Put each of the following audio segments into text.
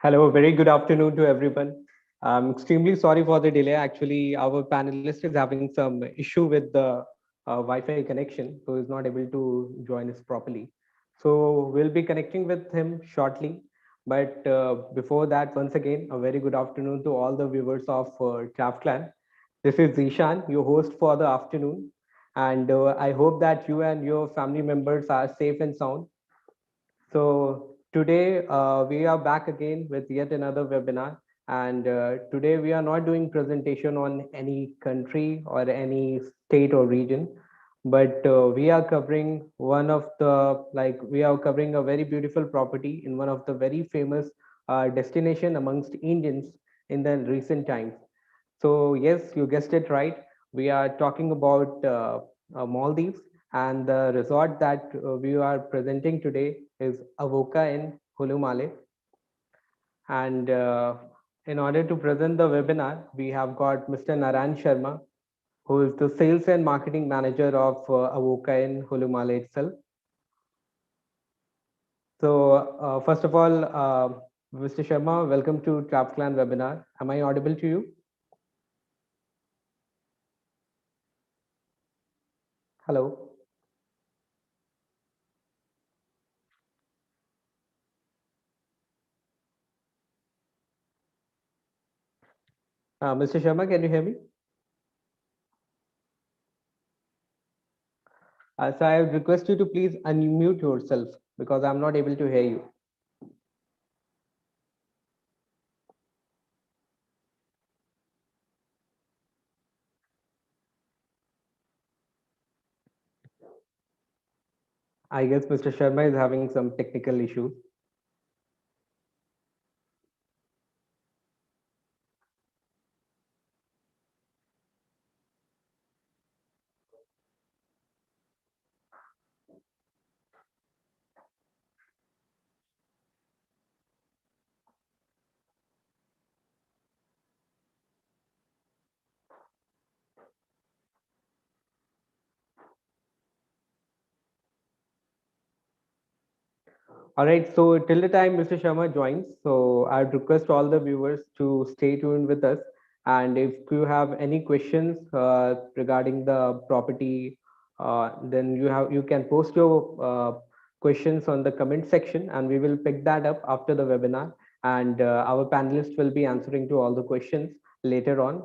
Hello, very good afternoon to everyone. I'm extremely sorry for the delay. Actually, our panelist is having some issue with the Wi-Fi connection, so he's not able to join us properly. So we'll be connecting with him shortly. But before that, once again, a very good afternoon to all the viewers of Craft Clan. This is Zishan, your host for the afternoon. And I hope that you and your family members are safe and sound. So today we are back again with yet another webinar. And today we are not doing presentation on any country or any state or region, but we are covering one of the, we are covering a very beautiful property in one of the very famous destination amongst Indians in the recent times. So yes, you guessed it right. We are talking about Maldives, and the resort that we are presenting today is Avoca in Hulhumalé. And in order to present the webinar, we have got Mr. Naran Sharma, who is the sales and marketing manager of Avoca in Hulhumalé itself. So first of all, Mr. Sharma, welcome to Trap Clan webinar. Am I audible to you? Hello. Mr. Sharma, can you hear me? So I would request you to please unmute yourself because I'm not able to hear you. I guess Mr. Sharma is having some technical issues. All right, so till the time Mr. Sharma joins, so I'd request all the viewers to stay tuned with us. And if you have any questions regarding the property, then you can post your questions on the comment section, and we will pick that up after the webinar. And our panelists will be answering to all the questions later on.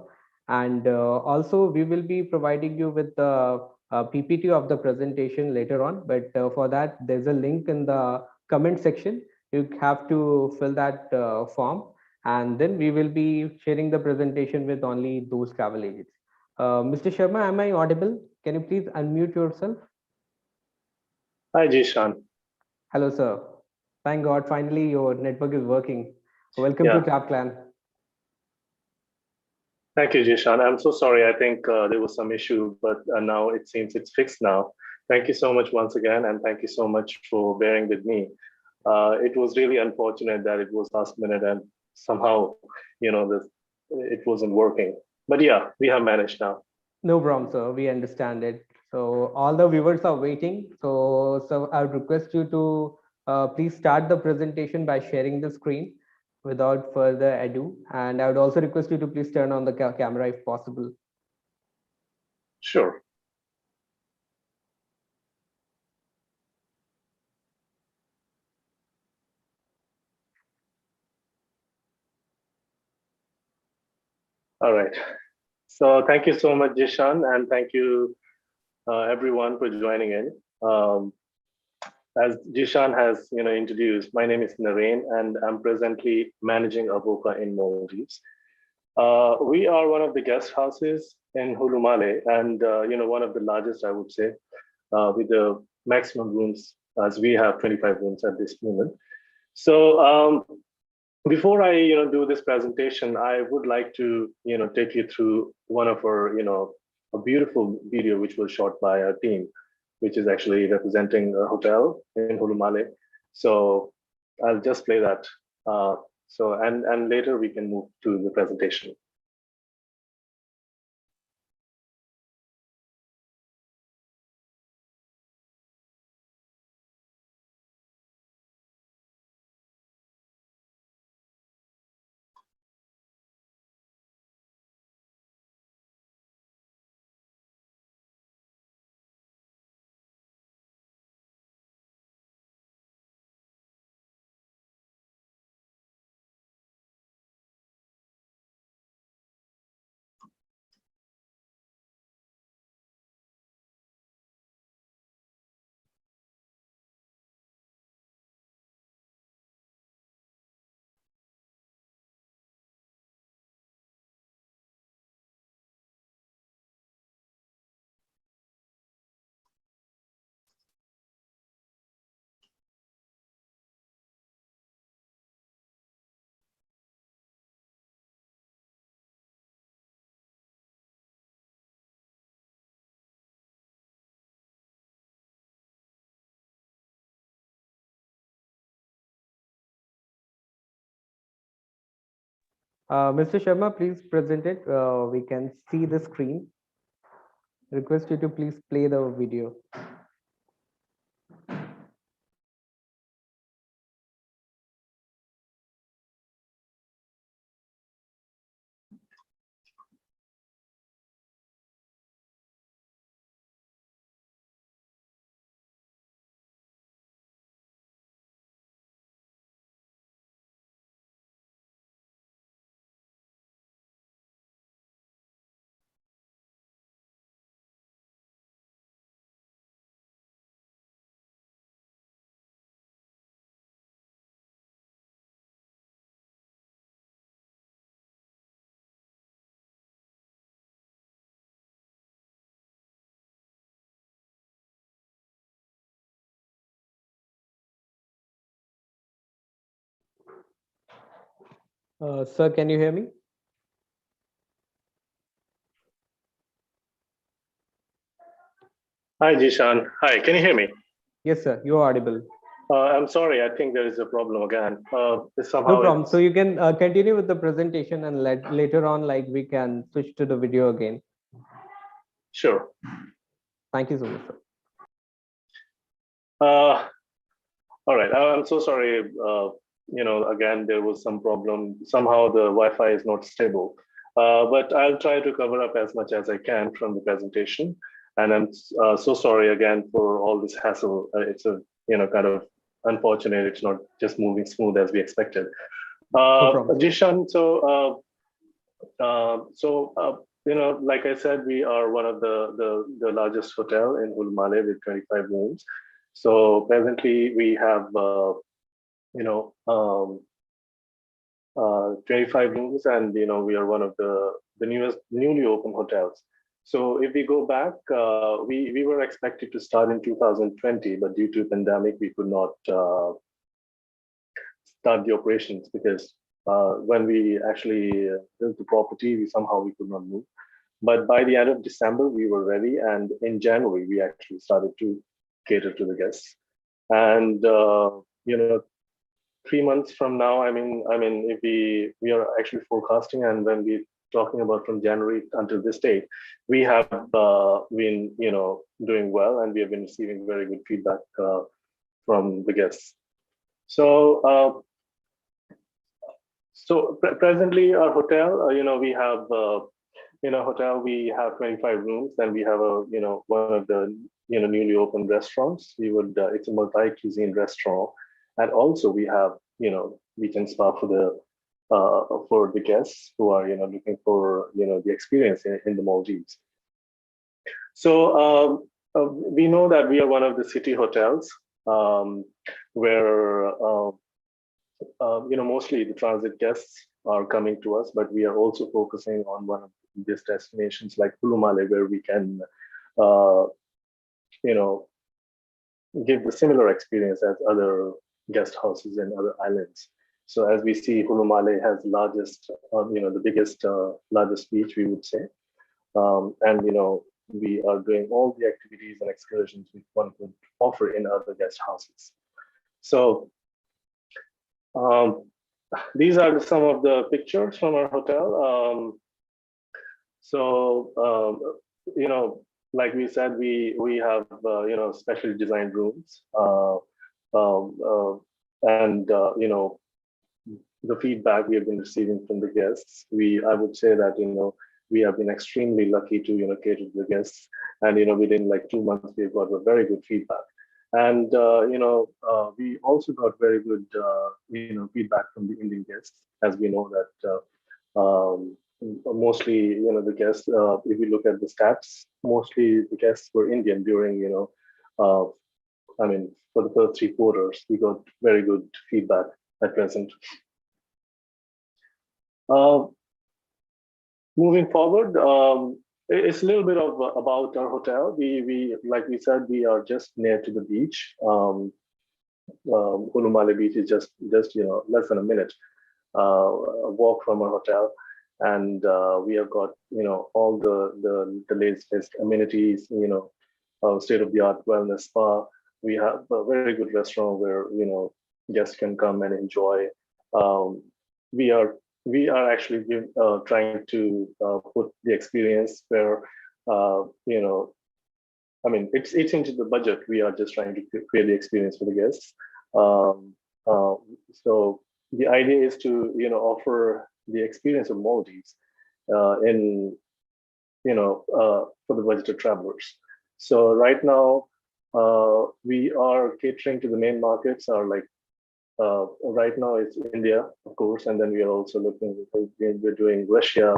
And also, we will be providing you with the PPT of the presentation later on. But for that, there's a link in the comment section. You have to fill that form, and then we will be sharing the presentation with only those travel agents. Mr. Sharma, am I audible? Can you please unmute yourself? Hi, Jishan. Hello, sir. Thank God, finally your network is working. Welcome to Trap Clan. Thank you, Jishan. I'm so sorry. I think there was some issue, but now it seems it's fixed now. Thank you so much once again, and thank you so much for bearing with me. It was really unfortunate that it was last minute and somehow, it wasn't working. But yeah, we have managed now. No problem, sir. We understand it. So all the viewers are waiting. So I would request you to please start the presentation by sharing the screen without further ado. And I would also request you to please turn on the camera if possible. Sure. All right. So thank you so much, Jishan, and thank you everyone for joining in. As Jishan has introduced, my name is Naren, and I'm presently managing Avoca in Maldives. We are one of the guest houses in Hulhumalé, and one of the largest, I would say, with the maximum rooms, as we have 25 rooms at this moment. So before I do this presentation, I would like to take you through one of our a beautiful video which was shot by our team, which is actually representing a hotel in Hulhumalé. So I'll just play that. And later we can move to the presentation. Mr. Sharma, please present it. We can see the screen. Request you to please play the video. Sir, can you hear me? Hi, Jishan. Hi, can you hear me? Yes, sir. You are audible. I'm sorry, I think there is a problem again. No Somehow problem. So it's you can continue with the presentation, and later on, like we can switch to the video again. sure. Thank you so much, sir. Uh, all right, I'm so sorry. Again, there was some problem. Somehow the Wi-Fi is not stable. But I'll try to cover up as much as I can from the presentation. And I'm so sorry again for all this hassle. It's a kind of unfortunate. It's not just moving smooth as we expected. No problem. Jishan, like I said, we are one of the largest hotel in Hulhumalé with 25 rooms. So presently we have, you know, um, 25 rooms, and we are one of the newly open hotels. So if we go back, we were expected to start in 2020, but due to pandemic, we could not start the operations because when we actually built the property, we could not move. But by the end of December, we were ready, and in January, we actually started to cater to the guests. And 3 months from now, if we are actually forecasting, and when we talking about from January until this date, we have been doing well, and we have been receiving very good feedback from the guests. So presently our hotel, we have in a hotel we have 25 rooms, and we have one of the newly opened restaurants. It's a multi-cuisine restaurant, and also we have beach and spa for the guests who are looking for the experience in the Maldives. So we know that we are one of the city hotels where mostly the transit guests are coming to us, but we are also focusing on one of these destinations like Hulhumalé, where we can, you know, give the similar experience as other guest houses in other islands. So as we see, Hulhumalé has largest, the biggest, largest beach, we would say, and we are doing all the activities and excursions which one could offer in other guest houses. So these are some of the pictures from our hotel. Like we said, we have specially designed rooms, and the feedback we have been receiving from the guests. I would say that we have been extremely lucky to cater to the guests, and within like 2 months we've got a very good feedback. And we also got very good feedback from the Indian guests, as we know that mostly the guests, if we look at the stats, mostly the guests were Indian during for the first 3 quarters. We got very good feedback at present. Moving forward, it's a little bit of about our hotel. We like we said, we are just near to the beach. Hulhumalé beach is just less than a minute a walk from our hotel, and we have got all the latest amenities, state of the art wellness spa. We have a very good restaurant where guests can come and enjoy. We are we are actually trying to put the experience where, I mean, it's into the budget. We are just trying to create the experience for the guests. Um, uh, so the idea is to, offer the experience of Maldives in, for the budgeted travelers. So right now, we are catering to the main markets are like, right now it's India, of course, and then we are also we're doing Russia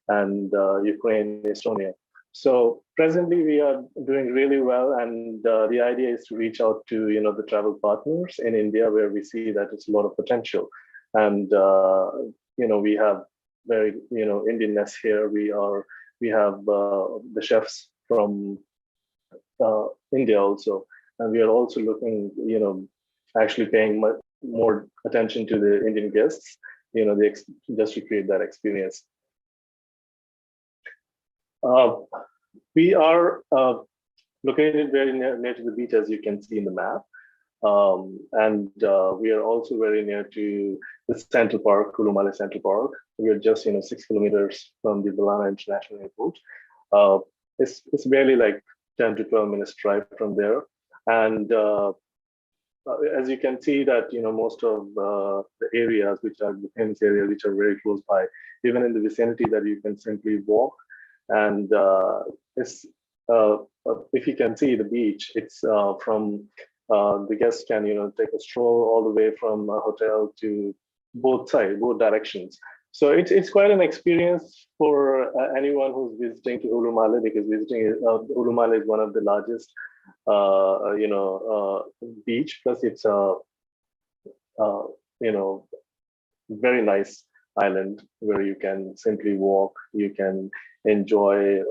and Ukraine, Estonia. So presently we are doing really well, and the idea is to reach out to the travel partners in India where we see that it's a lot of potential, and we have very Indianness here. We have the chefs from India also, and we are also looking actually paying more attention to the Indian guests, just to create that experience. We are located very near to the beach, as you can see in the map. And we are also very near to the Central Park, Hulhumalé Central Park. We are just 6 kilometers from the Balana International Airport. It's barely like 10 to 12 minutes drive from there. And as you can see that most of the areas which are the famous areas which are very close by, even in the vicinity, that you can simply walk. And it's if you can see the beach, it's from the guests can take a stroll all the way from a hotel to both sides, both directions. So it's quite an experience for anyone who's visiting to Hulhumalé, because visiting Hulhumalé is one of the largest beach, plus it's a very nice island where you can simply walk, you can enjoy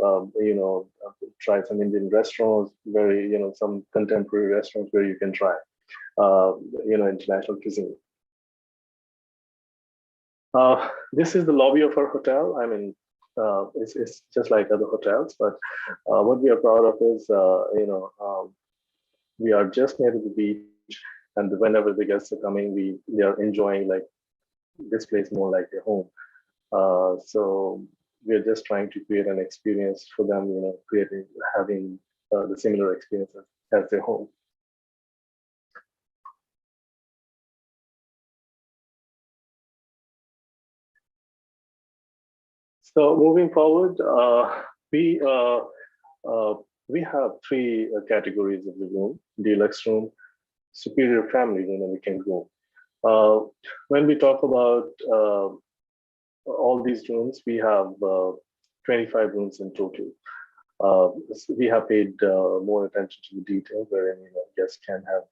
try some Indian restaurants, very some contemporary restaurants where you can try international cuisine. This is the lobby of our hotel. I mean, it's just like other hotels, but what we are proud of is we are just near to the beach, and whenever the guests are coming, they are enjoying like this place more like their home. So we're just trying to create an experience for them, having the similar experience as their home. So moving forward, we have three categories of the room: deluxe room, superior family room, and weekend room. When we talk about all these rooms, we have 25 rooms in total. We have paid more attention to the detail, wherein guests can have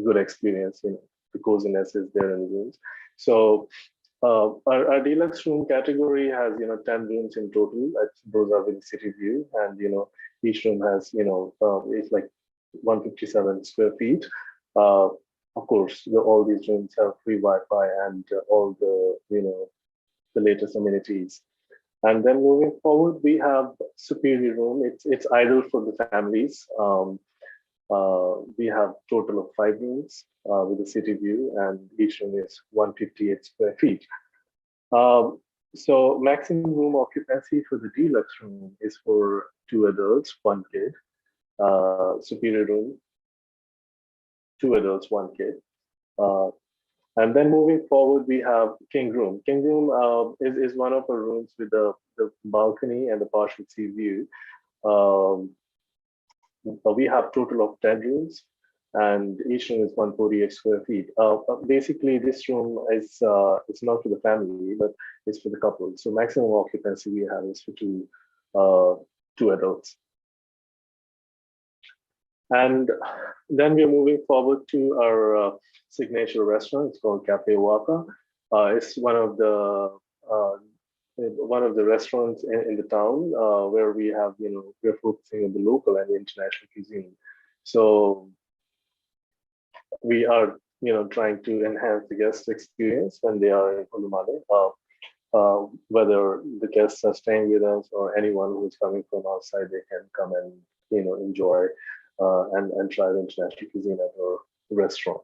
good experience. The coziness is there in the rooms. So our deluxe room category has 10 rooms in total. Those are with city view, and each room has it's like 157 square feet. Of course, all these rooms have free Wi-Fi and all the the latest amenities. And then moving forward, we have superior room. It's ideal for the families. We have total of 5 rooms with a city view, and each room is 158 square feet. So maximum room occupancy for the deluxe room is for 2 adults, 1 kid. Superior room, 2 adults, 1 kid. And then moving forward, we have king room. King room is one of our rooms with the balcony and the partial sea view. We have total of 10 rooms, and each room is 148 square feet. Basically, this room is it's not for the family, but it's for the couple. So maximum occupancy we have is for 2 adults. And then we're moving forward to our signature restaurant. It's called Café OACA. It's one of the restaurants in the town where we have, we're focusing on the local and the international cuisine. So we are, trying to enhance the guest experience when they are in Hulhumalé. Whether the guests are staying with us or anyone who's coming from outside, they can come and enjoy and try the international cuisine at our restaurant.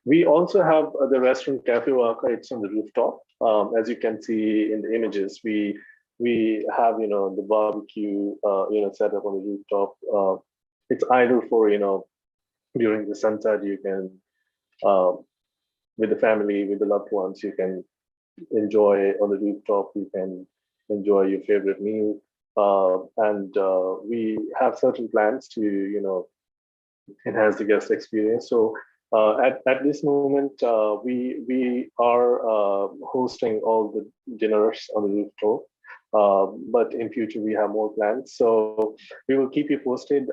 We also have the restaurant Cafe OACA. It's on the rooftop. As you can see in the images, we have the barbecue set up on the rooftop. It's ideal for during the sunset you can uh, with the family, with the loved ones, you can enjoy on the rooftop. You can enjoy your favorite meal, and we have certain plans to enhance the guest experience. So at this moment, we are hosting all the dinners on the rooftop. But in future, we have more plans. So we will keep you posted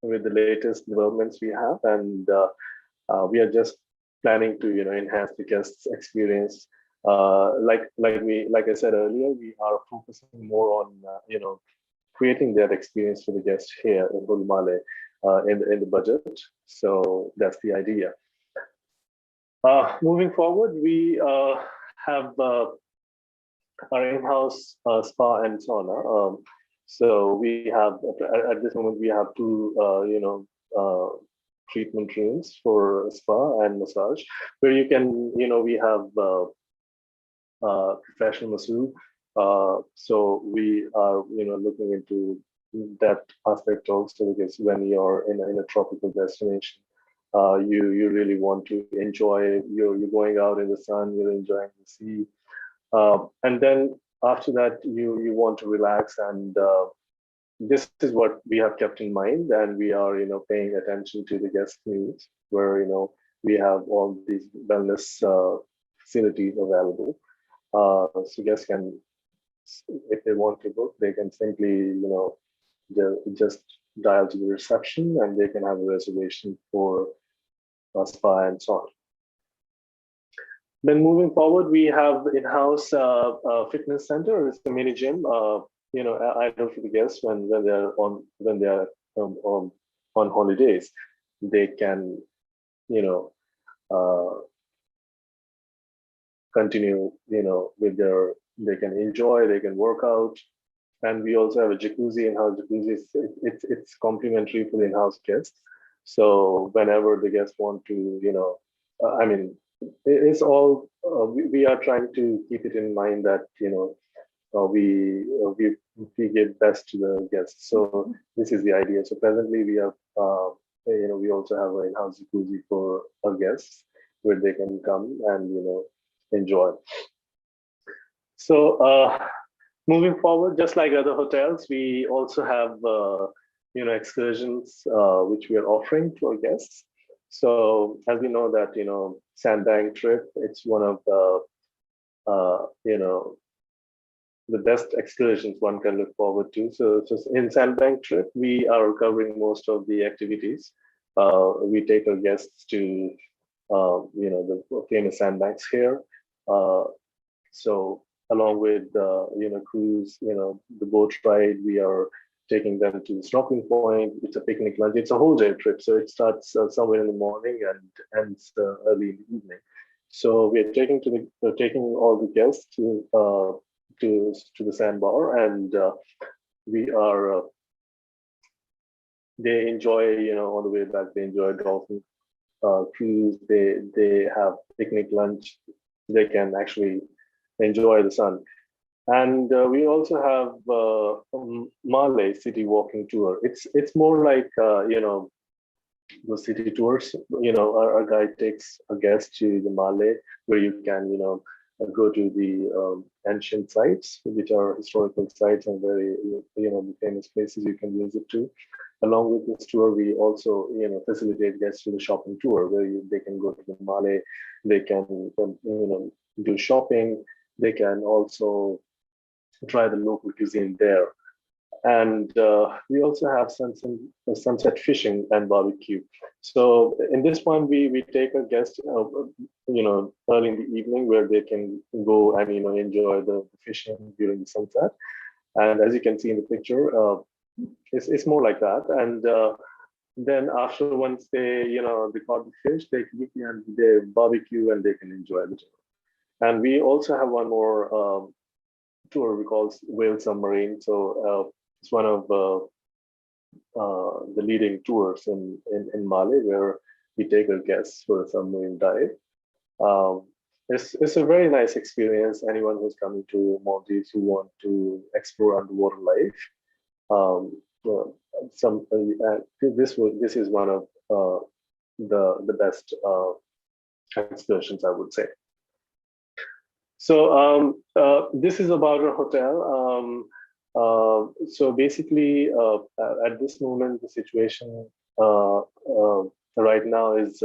with the latest developments we have, and we are just planning to enhance the guests' experience. Like I said earlier, we are focusing more on creating that experience for the guests here in Hulhumalé in the budget. So that's the idea. Moving forward, we have our in-house spa and sauna. So we have at this moment we have two treatment rooms for spa and massage, where you can we have professional masseuse. So we are looking into that aspect also, because when you're in a tropical destination, you really want to enjoy. You're going out in the sun, you're enjoying the sea, and then after that you want to relax, and this is what we have kept in mind, and we are paying attention to the guest needs, where we have all these wellness facilities available. So guests can, if they want to book, they can simply just dial to the reception, and they can have a reservation for a spa and so on. Then moving forward, we have in-house fitness center. It's a mini gym. Ideal for the guests when they are on holidays. They can uh, continue with their. They can enjoy. They can work out. And we also have a jacuzzi in-house. Jacuzzi, it's complimentary for the in-house guests. So whenever the guests want to, I mean, it's all we are trying to keep it in mind that we give best to the guests. So this is the idea. So presently we have we also have an in-house jacuzzi for our guests, where they can come and enjoy. So moving forward, just like other hotels, we also have excursions which we are offering to our guests. So as we know that Sandbank trip, it's one of the the best excursions one can look forward to. So in Sandbank trip, we are covering most of the activities. We take our guests to the famous sandbanks here. So along with cruise, the boat ride, we are taking them to the snorkeling point. It's a picnic lunch. It's a whole day trip. So it starts somewhere in the morning and ends early in the evening. So we are taking all the guests to the sandbar, and we are they enjoy on the way back. They enjoy dolphin cruise. They have picnic lunch. They can actually enjoy the sun. And we also have Malay city walking tour. It's more like the city tours. Our guide takes a guest to the Malay, where you can go to the ancient sites, which are historical sites and very the famous places you can visit to. Along with this tour, we also facilitate guests to the shopping tour, where they can go to the Malay, they can do shopping, they can also try the local cuisine there. And we also have sunset fishing and barbecue. So in this one, we take a guest, early in the evening, where they can go and enjoy the fishing during the sunset. And as you can see in the picture, it's more like that. And then after, once they caught the fish, they barbecue and they can enjoy the tour. And we also have one more tour we call Whale Submarine. So it's one of the leading tours in Mali, where we take our guests for a submarine dive. Um, it's a very nice experience. Anyone who's coming to Maldives who want to explore underwater life, well, this is one of the best excursions, I would say. So this is about our hotel. So basically, at this moment, the situation right now is,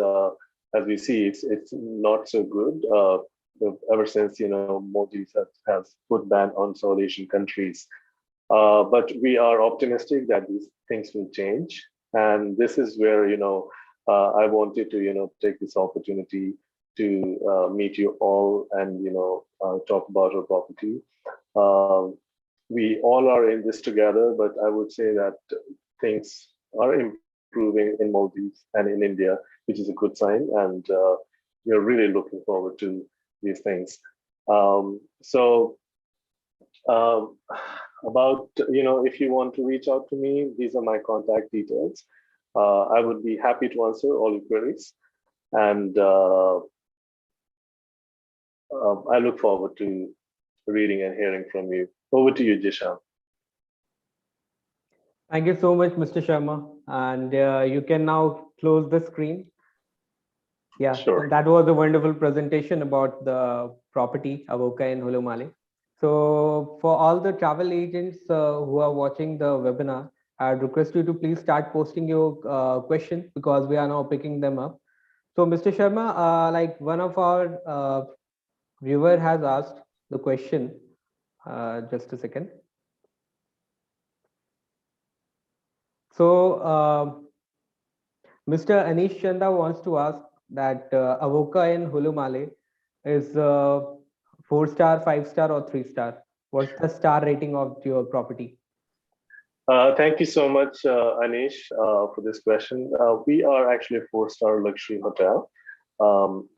as we see, it's not so good. Ever since Maldives has put ban on South Asian countries, but we are optimistic that these things will change, and this is where I wanted to take this opportunity to meet you all and talk about our property. Um, we all are in this together, but I would say that things are improving in Maldives and in India, which is a good sign, and we're really looking forward to these things. So about if you want to reach out to me, these are my contact details. I would be happy to answer all your queries, and I look forward to reading and hearing from you. Over to you, Jishan. Thank you so much, Mr. Sharma. And you can now close the screen. Yeah, Sure. that was a wonderful presentation about the property, Avoca in Hulhumalé. So for all the travel agents who are watching the webinar, I'd request you to please start posting your questions because we are now picking them up. So Mr. Sharma, like one of our viewer has asked the question, just a second. So Mr. Anish Chanda wants to ask that Avoca in Hulhumalé is 4-star, 5-star, or 3-star. What's the star rating of your property? Thank you so much, Anish, for this question. We are actually a 4-star luxury hotel.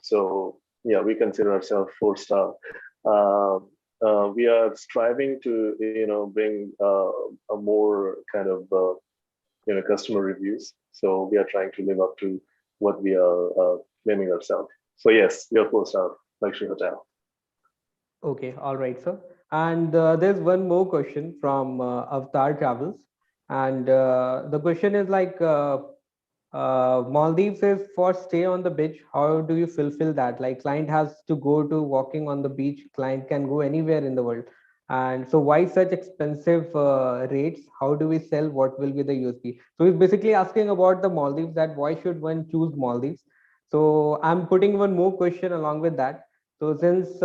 So yeah, we consider ourselves 4-star. We are striving to bring a more kind of customer reviews. So we are trying to live up to what we are claiming ourselves. So yes, we are 4-star luxury hotel. Okay, all right, sir. And there's one more question from Avatar Travels, and the question is like, Maldives is for stay on the beach. How do you fulfill that? Like, client has to go to walking on the beach. Client can go anywhere in the world, and so why such expensive rates? How do we sell? What will be the USP? So he's basically asking about the Maldives, that why should one choose Maldives? So I'm putting one more question along with that. So since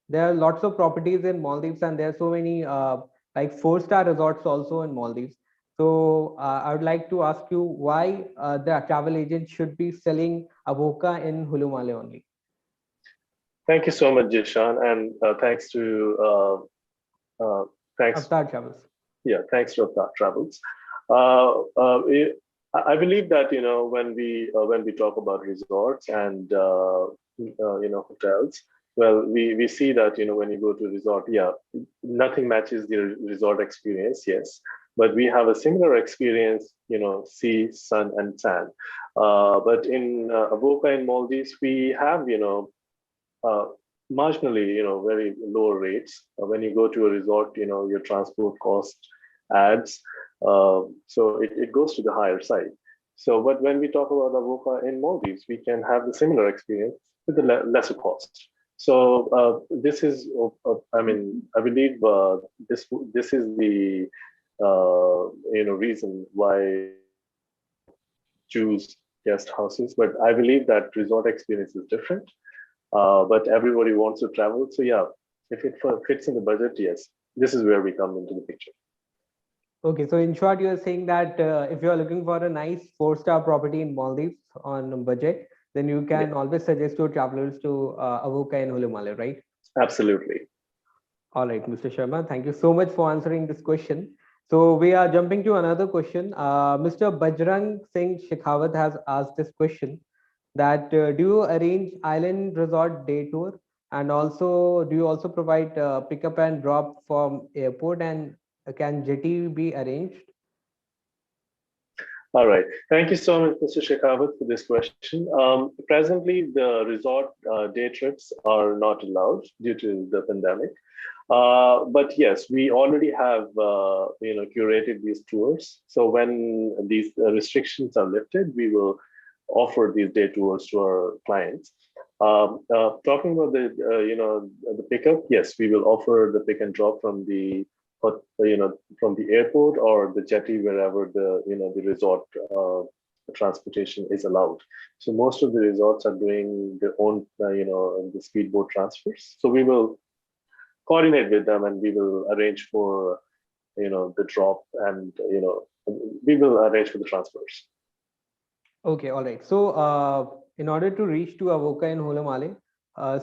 there are lots of properties in Maldives, and there are so many like 4-star resorts also in Maldives. So I would like to ask you why the travel agent should be selling Avoca in Hulhumalé only. Thank you so much, Jishan, and thanks to thanks. Avatar Travels. Yeah, thanks to Avatar Travels. I believe that when we talk about resorts and hotels, well, we see that when you go to a resort, yeah, nothing matches the resort experience, yes, but we have a similar experience, sea, sun, and sand. But in Avoca in Maldives, we have uh, marginally very lower rates. When you go to a resort, your transport cost adds, so it goes to the higher side. So, but when we talk about Avoca in Maldives, we can have the similar experience with the lesser cost. So this is, I mean, I believe this is the reason why choose guest houses. But I believe that resort experience is different. But everybody wants to travel, so yeah, if it fits in the budget, yes, this is where we come into the picture. Okay, so in short, you are saying that if you are looking for a nice 4-star property in Maldives on a budget, then you can always suggest your travelers to Avoca in Hulhumalé, right? Absolutely. All right, Mr. Sharma, thank you so much for answering this question. So we are jumping to another question. Mr. Bajrang Singh Shekhawat has asked this question, that do you arrange island resort day tour, and also do you also provide pickup and drop from airport, and can jetty be arranged? All right. Thank you so much, Mr. Shekhawat, for this question. Presently, the resort day trips are not allowed due to the pandemic. But yes, we already have curated these tours. So when these restrictions are lifted, we will offer these day tours to our clients. Talking about the pickup, yes, we will offer the pick and drop from the from the airport or the jetty wherever the resort transportation is allowed. So most of the resorts are doing their own the speedboat transfers. So we will coordinate with them and we will arrange for the drop and we will arrange for the transfers. Okay, all right. So, in order to reach to Avoca in Hulhumalé,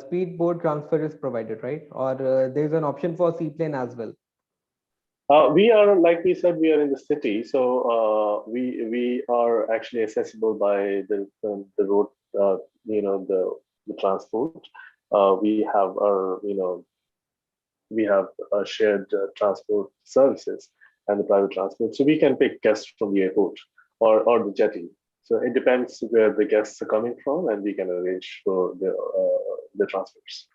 speedboat transfer is provided, right? Or there's an option for seaplane as well. We are, like we said, we are in the city, so we are actually accessible by the road, the transport. We have our we have shared transport services and the private transport, so we can pick guests from the airport or the jetty. So it depends where the guests are coming from, and we can arrange for the transfers.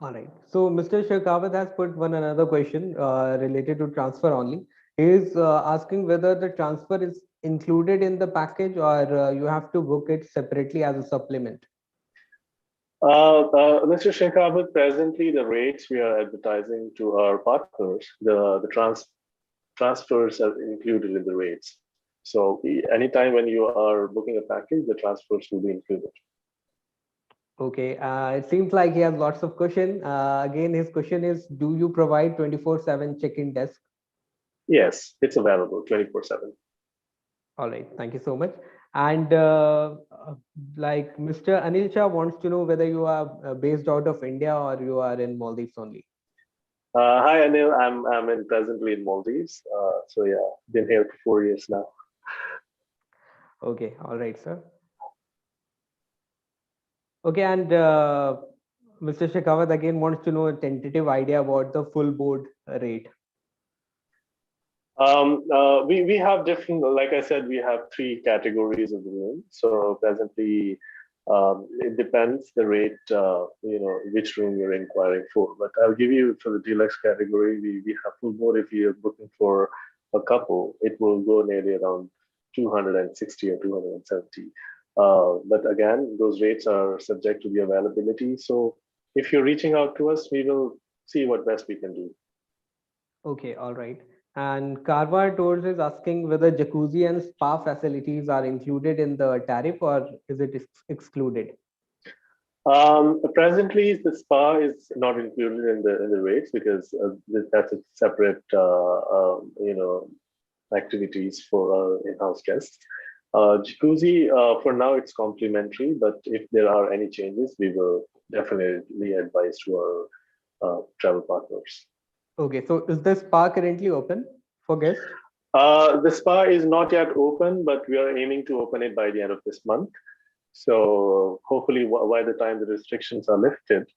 All right. So, Mr. Shekhawat has put one another question related to transfer only. He is asking whether the transfer is included in the package or you have to book it separately as a supplement. Mr. Shekhawat, presently the rates we are advertising to our partners, the transfers are included in the rates. So anytime when you are booking a package, the transfers will be included. Okay, it seems like he has lots of question. Again, his question is, do you provide 24/7 check-in desk? Yes, it's available 24/7. All right, thank you so much. And like Mr. Anil Shah wants to know whether you are based out of India or you are in Maldives only. Hi Anil, I'm presently in Maldives. So yeah, been here for 4 years now. Okay, all right, sir. Okay, and Mr. Shekhawat again wants to know a tentative idea about the full board rate. We have different, like I said, we have three categories of the room. So presently, it depends the rate, which room you're inquiring for. But I'll give you for the deluxe category, we have full board. If you're booking for a couple, it will go nearly around 260 or 270. But again, those rates are subject to the availability. So if you're reaching out to us, we will see what best we can do. Okay, all right. And Carvar Tours is asking whether jacuzzi and spa facilities are included in the tariff or is it excluded? Presently, the spa is not included in the rates because that's a separate activities for our in-house guests. Jacuzzi for now it's complimentary, but if there are any changes, we will definitely advise to our travel partners. Okay, so is the spa currently open for guests? The spa is not yet open, but we are aiming to open it by the end of this month. So hopefully by the time the restrictions are lifted,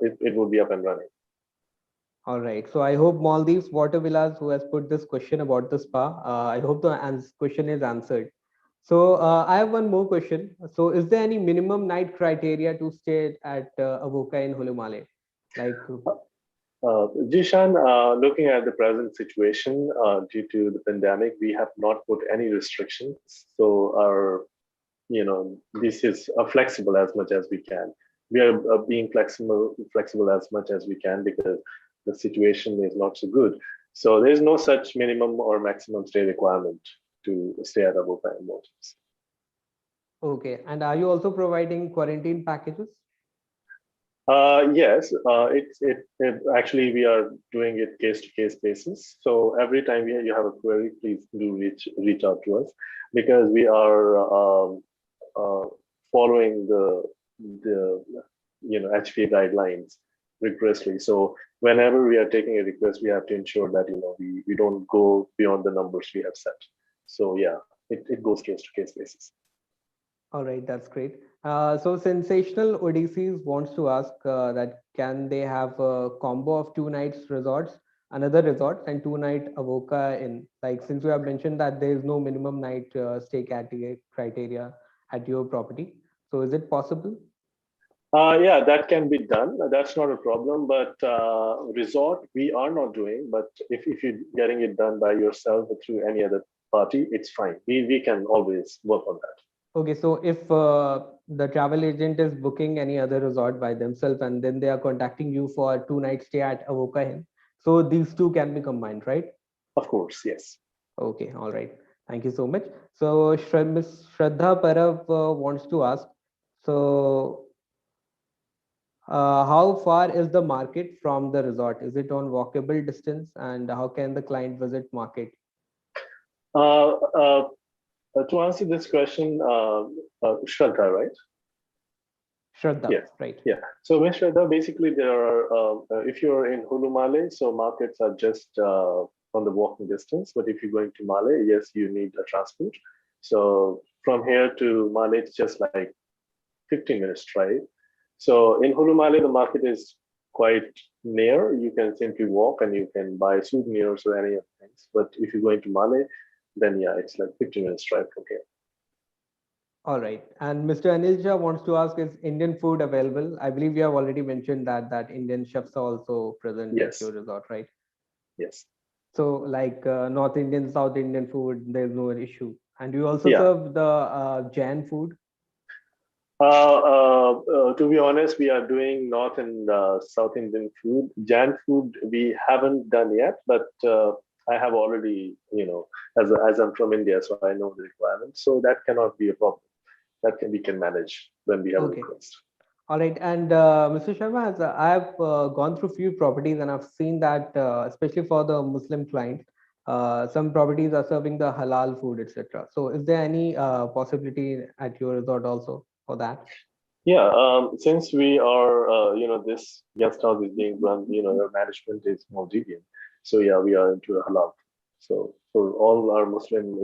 it will be up and running. All right. So I hope Maldives Water Villas, who has put this question about the spa, I hope the question is answered. So I have one more question. So is there any minimum night criteria to stay at Avoca in Hulhumalé? Like, Jishan, looking at the present situation due to the pandemic, we have not put any restrictions. So this is flexible as much as we can. We are being flexible as much as we can because the situation is not so good. So there's no such minimum or maximum stay requirement to stay at Avoca Inn Maldives. okay. And are you also providing quarantine packages? Yes, it actually we are doing it case to case basis. So every time you have a query, please do reach out to us because we are following the HPA guidelines rigorously. So whenever we are taking a request, we have to ensure that we don't go beyond the numbers we have set. So yeah, it goes case to case basis. All right, that's great. So Sensational Odysseys wants to ask that can they have a combo of 2 nights resorts another resort and 2 night Avoca Inn. Like since you have mentioned that there is no minimum night stay criteria at your property, so is it possible? Yeah, that can be done. That's not a problem. But resort, we are not doing. But if you're getting it done by yourself or through any other party, it's fine. We can always work on that. Okay, so if the travel agent is booking any other resort by themselves and then they are contacting you for a 2 night stay at Avoca Inn, so these two can be combined, right? Of course, yes. Okay, all right. Thank you so much. So Ms. Shraddha Parav wants to ask, so how far is the market from the resort? Is it on walkable distance, and how can the client visit market? Uh, uh, to answer this question, Shraddha, right? Shraddha, Yes. right? Yeah. So, Ms. Shraddha, basically, there are, if you're in Hulhumalé, so markets are just on the walking distance. But if you're going to Malé, yes, you need a transport. So, from here to Malé, it's just like 15 minutes drive. So, in Hulhumalé, the market is quite near. You can simply walk and you can buy souvenirs or any of things. But if you're going to Malé, then yeah, it's like 15 minutes drive from here. All right. And Mr. Anilja wants to ask, is Indian food available? I believe you have already mentioned that Indian chefs are also present at Yes. your resort, right? Yes. So like North Indian, South Indian food, there's no issue. And you also Yeah. serve the Jain food? To be honest, we are doing North and South Indian food. Jan food we haven't done yet, but I have already, as I'm from India, so I know the requirements. So that cannot be a problem. That can we can manage when we have a Okay. request. All right. And Mr. Sharma, has, I have gone through few properties and I've seen that, especially for the Muslim clients, some properties are serving the halal food, etc. So is there any possibility at your resort also for that? Yeah, since we are, this guest house is being run, the management is Maldivian. So yeah, we are into halal. So for all our Muslim,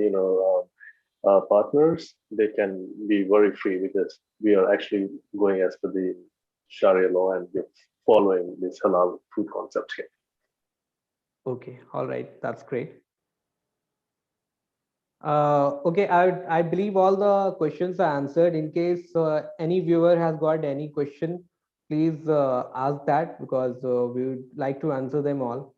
partners, they can be worry free because we are actually going as per the Sharia law and we're following this halal food concept here. Okay. All right. That's great. Okay, I believe all the questions are answered. In case any viewer has got any question, please ask that because we would like to answer them all.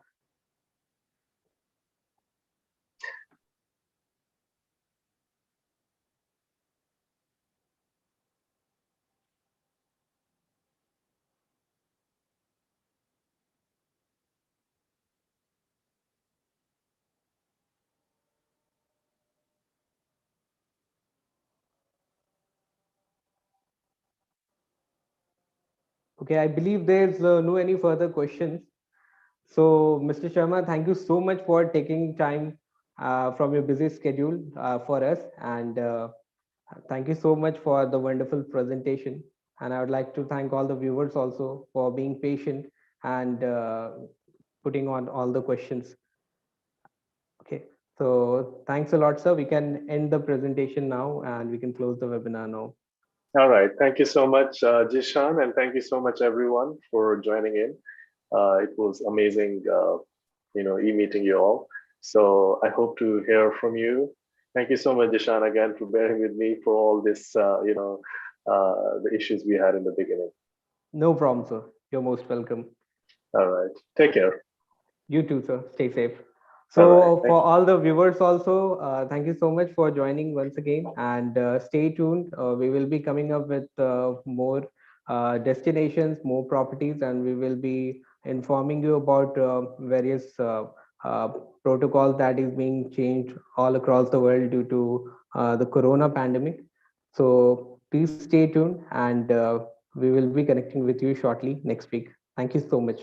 Okay, I believe there's no any further questions. So, Mr. Sharma, thank you so much for taking time from your busy schedule for us, and thank you so much for the wonderful presentation. And I would like to thank all the viewers also for being patient and putting on all the questions. Okay, so thanks a lot, sir. We can end the presentation now and we can close the webinar now. All right. Thank you so much, Jishan, and thank you so much, everyone, for joining in. It was amazing, e-meeting you all. So I hope to hear from you. Thank you so much, Jishan, again, for bearing with me for all this, the issues we had in the beginning. No problem, sir. You're most welcome. All right. Take care. You too, sir. Stay safe. All right. So, for all the viewers, also, thank you so much for joining once again. And stay tuned. We will be coming up with more destinations, more properties, and we will be informing you about various uh, protocols that is being changed all across the world due to the corona pandemic. So, please stay tuned, and we will be connecting with you shortly next week. Thank you so much.